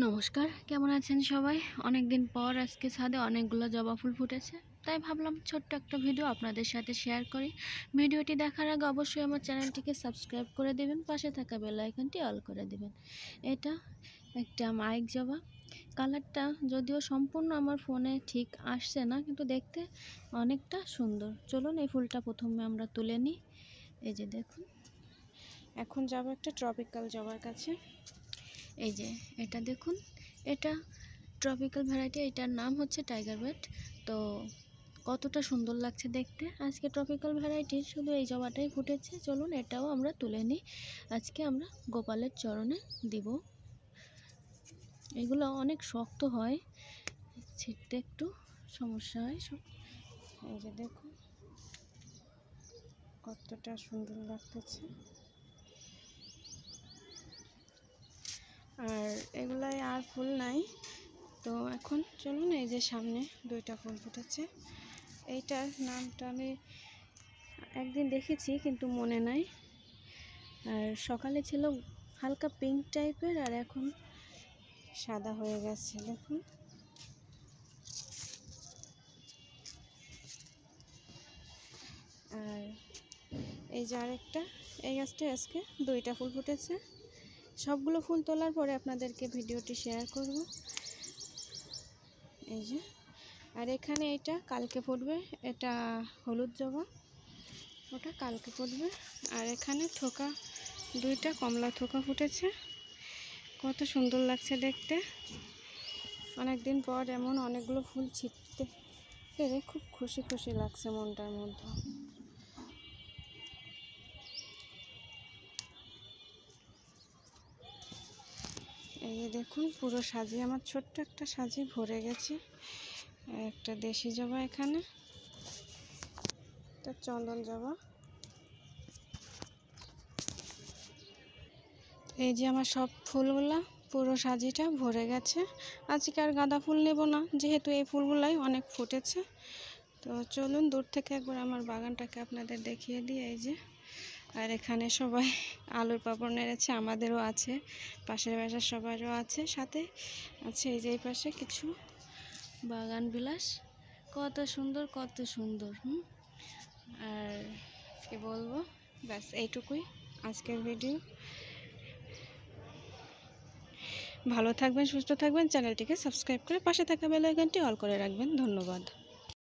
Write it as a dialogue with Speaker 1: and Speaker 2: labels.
Speaker 1: নমস্কার, কেমন আছেন সবাই? অনেক দিন পর আজকে ছাদে অনেকগুলো জবা ফুল ফুটেছে, তাই ভাবলাম ছোট্ট একটা ভিডিও আপনাদের সাথে শেয়ার করি। ভিডিওটি দেখার আগে অবশ্যই আমার চ্যানেলটিকে সাবস্ক্রাইব করে দেবেন, পাশে থাকা বেল আইকনটি অল করে দেবেন। এটা একটা মাইক জবা, কালারটা যদিও সম্পূর্ণ আমার ফোনে ঠিক আসছে না, কিন্তু দেখতে অনেকটা সুন্দর। চলুন এই ফুলটা প্রথমে আমরা তুলে নিই। এই যে দেখুন, এখন যাব একটা ট্রপিক্যাল জবার কাছে। এই যে এটা দেখুন, এটা ট্রপিক্যাল ভ্যারাইটি, এটার নাম হচ্ছে টাইগার বেড। তো কতটা সুন্দর লাগছে দেখতে। আজকে ট্রপিক্যাল ভ্যারাইটির শুধু এই জবাটাই ফুটেছে। চলুন এটাও আমরা তুলে নিই। আজকে আমরা গোপালের চরণে দিব। এগুলো অনেক শক্ত হয়, ছিঁড়তে একটু সমস্যা হয় সব। এই যে দেখুন কতটা সুন্দর লাগতেছে। আর এগুলাই আর ফুল নাই। তো এখন চলুন, এই যে সামনে দুইটা ফুল ফুটেছে। এইটার নামটা আমি একদিন দেখেছি কিন্তু মনে নাই। আর সকালে ছিল হালকা পিঙ্ক টাইপের, আর এখন সাদা হয়ে গেছে দেখুন। আর এই যে আরেকটা, এই গাছটা আজকে দুইটা ফুল ফুটেছে। সবগুলো ফুল তোলার পরে আপনাদেরকে ভিডিওটি শেয়ার করব। এই যে, আর এখানে এটা কালকে ফুটবে, এটা হলুদ জবা, ওটা কালকে ফুটবে। আর এখানে থোকা দুইটা কমলা থোকা ফুটেছে। কত সুন্দর লাগছে দেখতে। অনেক দিন পর এমন অনেকগুলো ফুল ছিটতে পেরে খুব খুশি খুশি লাগছে মনটার মধ্যে। এই যে দেখুন, পুরো সাজি আমার ছোট্ট একটা সাজি ভরে গেছে। একটা দেশি জবা, এখানে একটা চন্দন জবা। এই যে আমার সব ফুলগুলা পুরো সাজিটা ভরে গেছে। আজকে আর গাঁদা ফুল নেব না, যেহেতু এই ফুলগুলাই অনেক ফুটেছে। তো চলুন দূর থেকে একবার আমার বাগানটাকে আপনাদের দেখিয়ে দিই। এই যে, আর এখানে সবাই আলুর পাপড় নেড়েছে, আমাদেরও আছে, পাশের বাসার সবারও আছে, সাথে আছে এই যে এই পাশে কিছু বাগান বিলাস। কত সুন্দর কত সুন্দর। আর কি বলবো, ব্যাস এইটুকুই আজকের ভিডিও। ভালো থাকবেন, সুস্থ থাকবেন, চ্যানেলটিকে সাবস্ক্রাইব করে পাশে থাকা বেল আইকনটি অল করে রাখবেন। ধন্যবাদ।